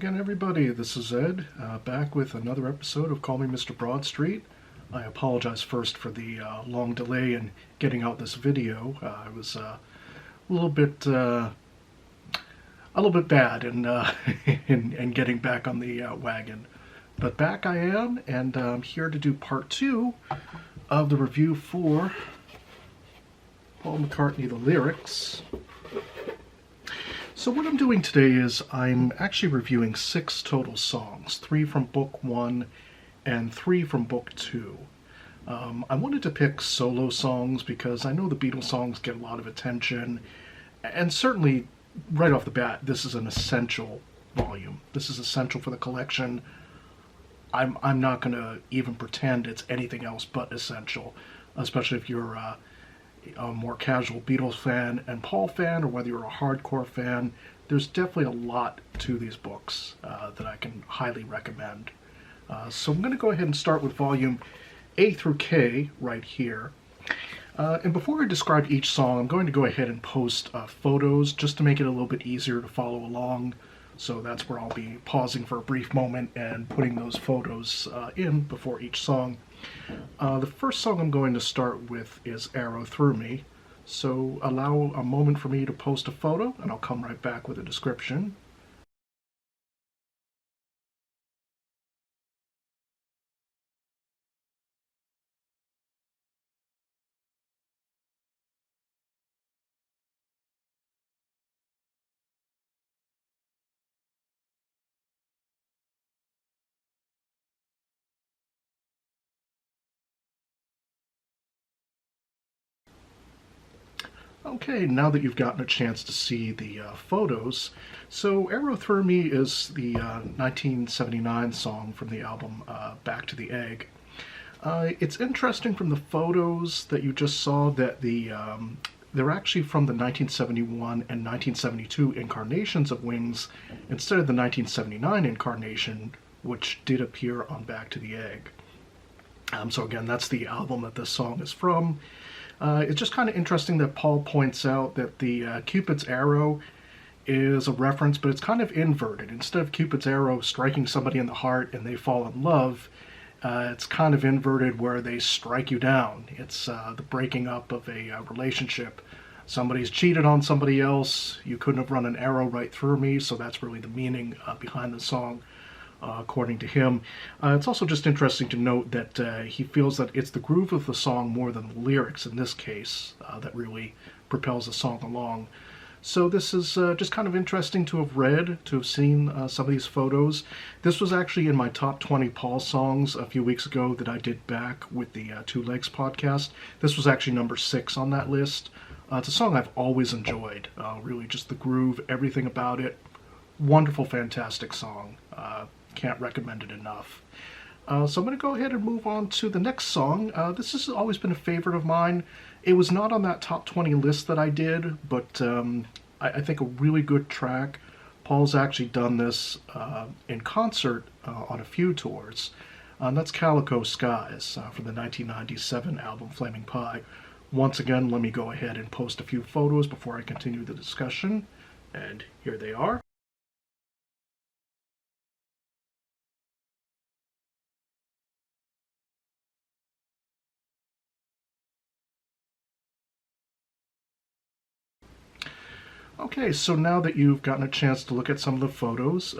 again, everybody. This is Ed, back with another episode of Call Me Mr. Broadstreet. I apologize first for the long delay in getting out this video. I was a little bit bad in in getting back on the wagon, but back I am, and I'm here to do part two of the review for Paul McCartney, the lyrics. So what I'm doing today is I'm actually reviewing 6 total songs, 3 from Book 1 and 3 from Book 2. I wanted to pick solo songs because I know the Beatles songs get a lot of attention, and certainly right off the bat, this is an essential volume. This is essential for the collection. I'm not going to even pretend it's anything else but essential, especially if you're a more casual Beatles fan and Paul fan, or whether you're a hardcore fan. There's definitely a lot to these books that I can highly recommend. So I'm going to go ahead and start with volume A through K right here. And before I describe each song, I'm going to go ahead and post photos just to make it a little bit easier to follow along. So that's where I'll be pausing for a brief moment and putting those photos in before each song. The first song I'm going to start with is Arrow Through Me. So allow a moment for me to post a photo, and I'll come right back with a description. Okay, now that you've gotten a chance to see the photos, so Arrow Through Me is the 1979 song from the album Back to the Egg. It's interesting from the photos that you just saw that they're actually from the 1971 and 1972 incarnations of Wings instead of the 1979 incarnation, which did appear on Back to the Egg. So again, that's the album that this song is from. It's just kind of interesting that Paul points out that the Cupid's arrow is a reference, but it's kind of inverted. Instead of Cupid's arrow striking somebody in the heart and they fall in love, it's kind of inverted where they strike you down. It's the breaking up of a relationship. Somebody's cheated on somebody else. You couldn't have run an arrow right through me, so that's really the meaning behind the song. According to him. It's also just interesting to note that he feels that it's the groove of the song more than the lyrics in this case that really propels the song along. So this is just kind of interesting to have read, to have seen some of these photos. This was actually in my top 20 Paul songs a few weeks ago that I did back with the Two Legs podcast. This was actually number 6 on that list. It's a song I've always enjoyed. Really just the groove, everything about it. Wonderful, fantastic song. Can't recommend it enough. So I'm going to go ahead and move on to the next song. This has always been a favorite of mine. It was not on that top 20 list that I did, but I think a really good track. Paul's actually done this in concert on a few tours. And that's Calico Skies from the 1997 album Flaming Pie. Once again, let me go ahead and post a few photos before I continue the discussion. And here they are. Okay, so now that you've gotten a chance to look at some of the photos,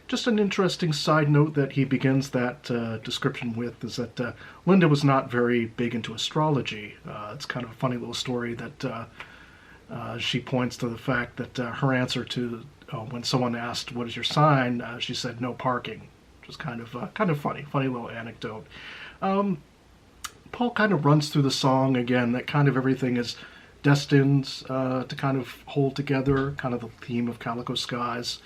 just an interesting side note that he begins that description with is that Linda was not very big into astrology. It's kind of a funny little story that she points to the fact that her answer to when someone asked, "What is your sign?" She said, "No parking," which is kind of funny little anecdote. Paul kind of runs through the song again that kind of everything is destined to kind of hold together, kind of the theme of Calico Skies.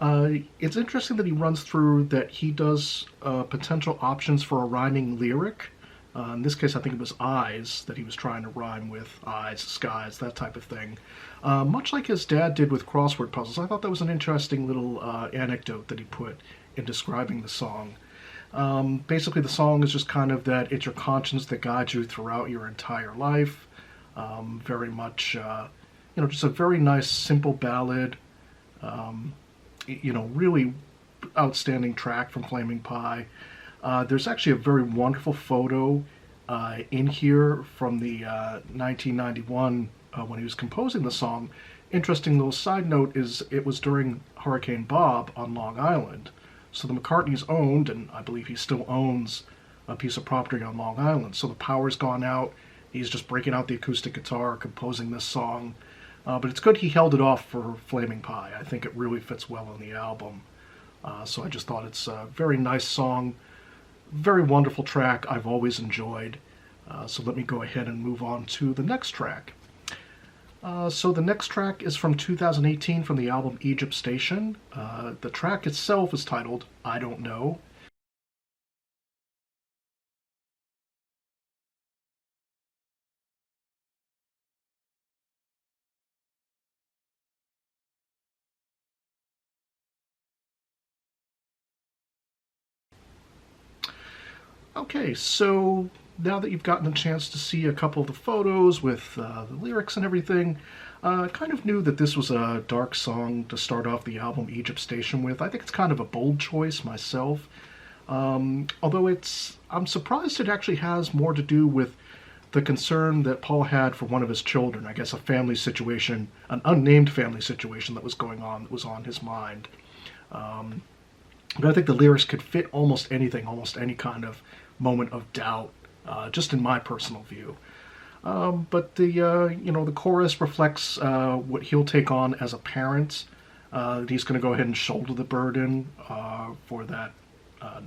It's interesting that he runs through that he does potential options for a rhyming lyric. In this case, I think it was eyes that he was trying to rhyme with, eyes, skies, that type of thing. Much like his dad did with crossword puzzles. I thought that was an interesting little anecdote that he put in describing the song. Basically, the song is just kind of that it's your conscience that guides you throughout your entire life. Very much, just a very nice, simple ballad. Really outstanding track from Flaming Pie. There's actually a very wonderful photo in here from the 1991 when he was composing the song. Interesting little side note is it was during Hurricane Bob on Long Island. So the McCartneys owned, and I believe he still owns, a piece of property on Long Island. So the power's gone out. He's just breaking out the acoustic guitar, composing this song. But it's good he held it off for Flaming Pie. I think it really fits well on the album. So I just thought it's a very nice song, very wonderful track I've always enjoyed. So let me go ahead and move on to the next track. So the next track is from 2018 from the album Egypt Station. The track itself is titled I Don't Know. Okay, so now that you've gotten a chance to see a couple of the photos with the lyrics and everything, I kind of knew that this was a dark song to start off the album Egypt Station with. I think it's kind of a bold choice myself, although I'm surprised it actually has more to do with the concern that Paul had for one of his children. I guess a family situation, an unnamed family situation that was going on, that was on his mind. But I think the lyrics could fit almost anything, almost any kind of moment of doubt, just in my personal view. But the chorus reflects what he'll take on as a parent. He's going to go ahead and shoulder the burden for that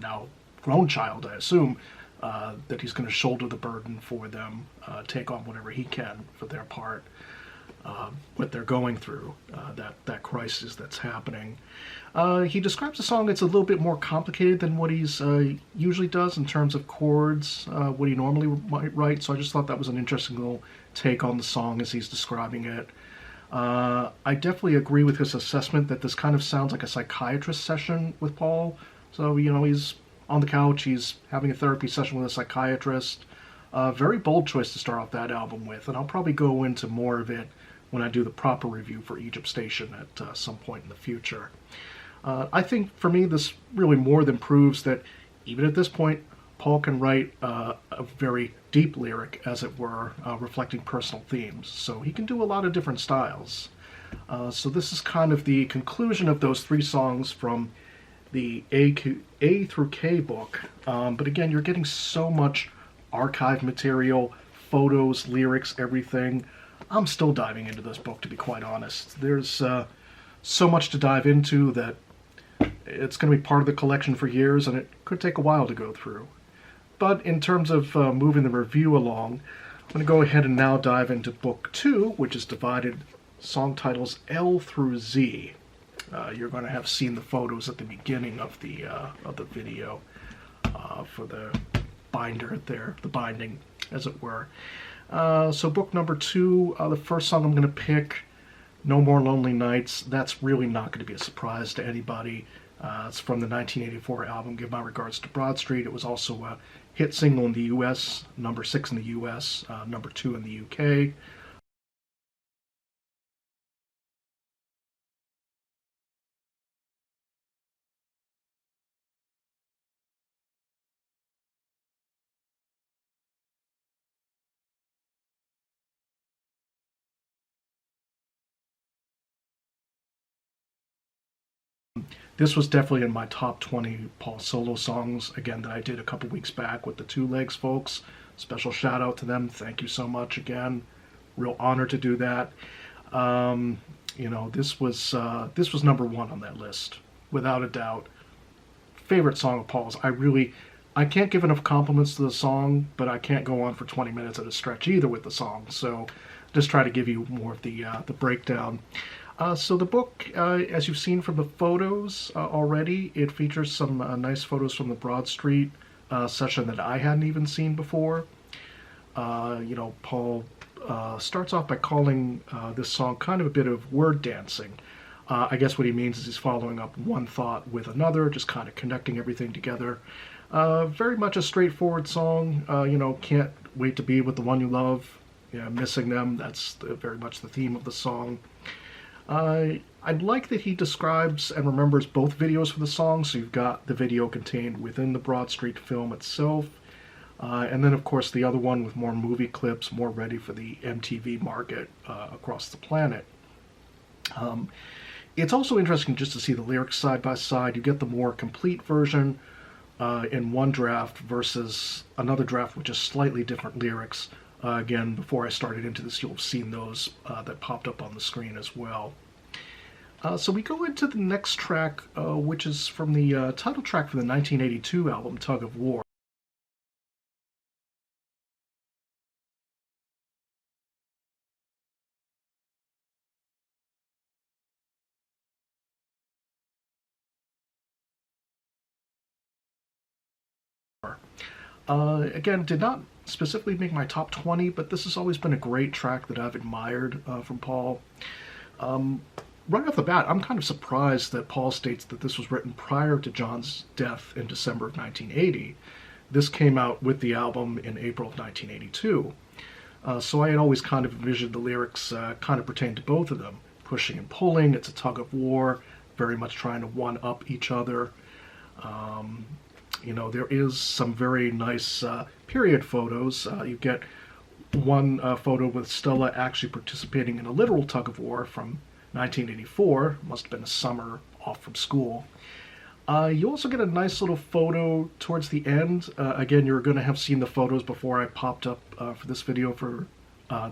now grown child, I assume, that he's going to shoulder the burden for them, take on whatever he can for their part, what they're going through, that crisis that's happening. He describes the song, it's a little bit more complicated than what he's usually does in terms of chords, what he normally might write, so I just thought that was an interesting little take on the song as he's describing it. I definitely agree with his assessment that this kind of sounds like a psychiatrist session with Paul. So, he's on the couch, he's having a therapy session with a psychiatrist. Very bold choice to start off that album with, and I'll probably go into more of it when I do the proper review for Egypt Station at some point in the future. I think for me this really more than proves that even at this point Paul can write a very deep lyric, as it were, reflecting personal themes. So he can do a lot of different styles. So this is kind of the conclusion of those three songs from the A through K book. But again, you're getting so much archive material, photos, lyrics, everything. I'm still diving into this book, to be quite honest. There's so much to dive into that it's going to be part of the collection for years, and it could take a while to go through. But in terms of moving the review along, I'm going to go ahead and now dive into Book 2, which is divided song titles L through Z. You're going to have seen the photos at the beginning of the video for the binder there, the binding, as it were. So book number 2, the first song I'm going to pick, No More Lonely Nights. That's really not going to be a surprise to anybody. It's from the 1984 album Give My Regards to Broad Street. It was also a hit single in the US, number 6 in the US, number 2 in the UK. This was definitely in my top 20 Paul solo songs, again, that I did a couple weeks back with the Two Legs folks. Special shout out to them. Thank you so much again. Real honor to do that. This was number 1 on that list, without a doubt. Favorite song of Paul's. I can't give enough compliments to the song, but I can't go on for 20 minutes at a stretch either with the song. So just try to give you more of the breakdown. So the book, as you've seen from the photos already, it features some nice photos from the Broad Street session that I hadn't even seen before. Paul starts off by calling this song kind of a bit of word dancing. I guess what he means is he's following up one thought with another, just kind of connecting everything together. Very much a straightforward song. Can't wait to be with the one you love. Missing them. That's very much the theme of the song. I like that he describes and remembers both videos for the song, so you've got the video contained within the Broad Street film itself, and then of course the other one with more movie clips, more ready for the MTV market across the planet. It's also interesting just to see the lyrics side by side. You get the more complete version in one draft versus another draft with just slightly different lyrics. Again, before I started into this, you'll have seen those that popped up on the screen as well. So we go into the next track, which is from the title track for the 1982 album, Tug of War. Again, did not specifically make my top 20, but this has always been a great track that I've admired from Paul. Right off the bat, I'm kind of surprised that Paul states that this was written prior to John's death in December of 1980. This came out with the album in April of 1982. So I had always kind of envisioned the lyrics kind of pertain to both of them. Pushing and pulling, it's a tug of war, very much trying to one-up each other. There is some very nice period photos. You get one photo with Stella actually participating in a literal tug of war from 1984. Must have been a summer off from school. You also get a nice little photo towards the end. Again, you're going to have seen the photos before I popped up for this video for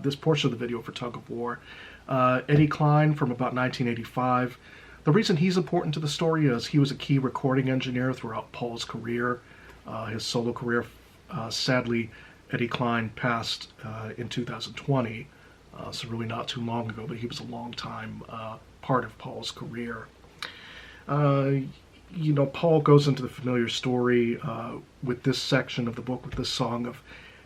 this portion of the video for Tug of War. Eddie Klein from about 1985. The reason he's important to the story is he was a key recording engineer throughout Paul's career, his solo career. Sadly, Eddie Klein passed in 2020, so really not too long ago, but he was a long time part of Paul's career. Paul goes into the familiar story with this section of the book, with this song of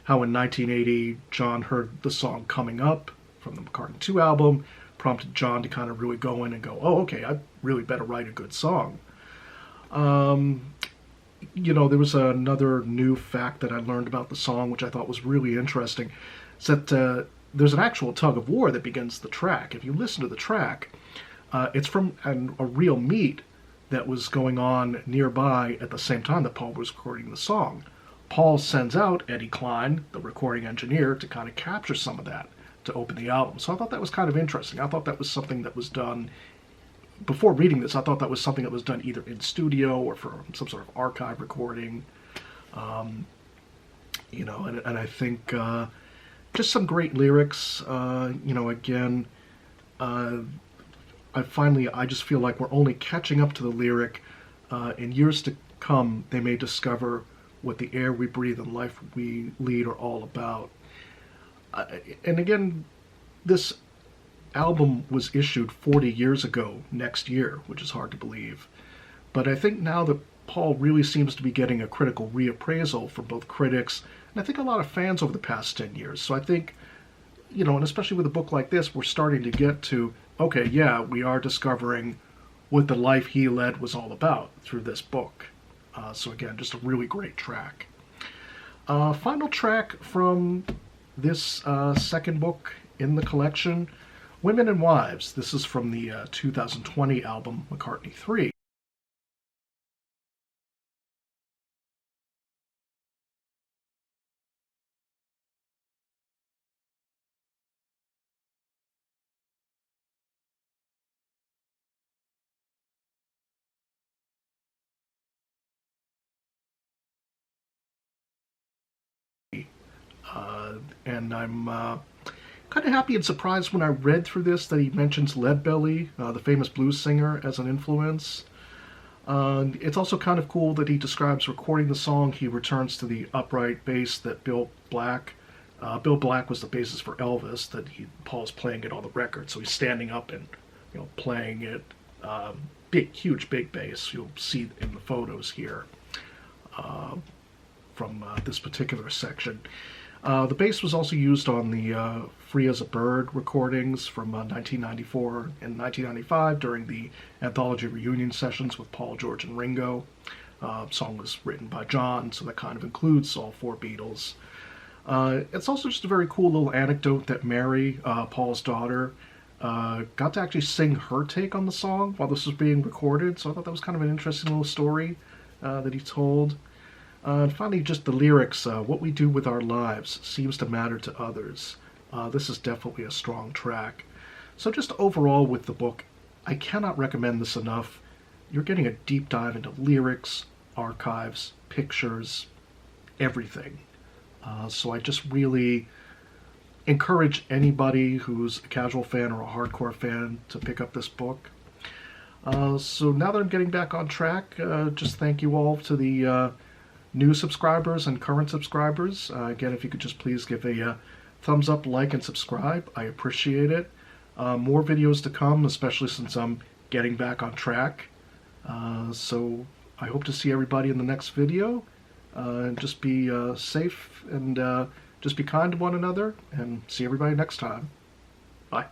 how in 1980 John heard the song Coming Up from the McCartney 2 album, prompted John to kind of really go in and go, oh, okay, I really better write a good song. There was another new fact that I learned about the song, which I thought was really interesting. It's that there's an actual tug of war that begins the track. If you listen to the track, it's from a real meet that was going on nearby at the same time that Paul was recording the song. Paul sends out Eddie Klein, the recording engineer, to kind of capture some of that to open the album. So I thought that was kind of interesting. I thought that was something that was done, before reading this, I thought that was something that was done either in studio or for some sort of archive recording. And I think just some great lyrics. Again, I just feel like we're only catching up to the lyric. In years to come, they may discover what the air we breathe and life we lead are all about. And again, this album was issued 40 years ago next year, which is hard to believe. But I think now that Paul really seems to be getting a critical reappraisal from both critics and I think a lot of fans over the past 10 years. So I think, and especially with a book like this, we're starting to get to, okay, yeah, we are discovering what the life he led was all about through this book. So again, just a really great track. Final track from this second book in the collection, Women and Wives. This is from the 2020 album McCartney 3. And I'm kind of happy and surprised when I read through this that he mentions Leadbelly, the famous blues singer, as an influence. It's also kind of cool that he describes recording the song. He returns to the upright bass that Bill Black was the bassist for Elvis, that Paul's playing it on the record. So he's standing up and playing it, huge big bass. You'll see in the photos here from this particular section. The bass was also used on the Free as a Bird recordings from 1994 and 1995 during the anthology reunion sessions with Paul, George, and Ringo. The song was written by John, so that kind of includes all four Beatles. It's also just a very cool little anecdote that Mary, Paul's daughter, Got to actually sing her take on the song while this was being recorded, so I thought that was kind of an interesting little story that he told. And finally, just the lyrics, what we do with our lives seems to matter to others. This is definitely a strong track. So just overall with the book, I cannot recommend this enough. You're getting a deep dive into lyrics, archives, pictures, everything. So I just really encourage anybody who's a casual fan or a hardcore fan to pick up this book. So now that I'm getting back on track, just thank you all to the new subscribers and current subscribers. Again, if you could just please give a thumbs up, like, and subscribe. I appreciate it. More videos to come, especially since I'm getting back on track. So I hope to see everybody in the next video. And just be safe and just be kind to one another. And see everybody next time. Bye.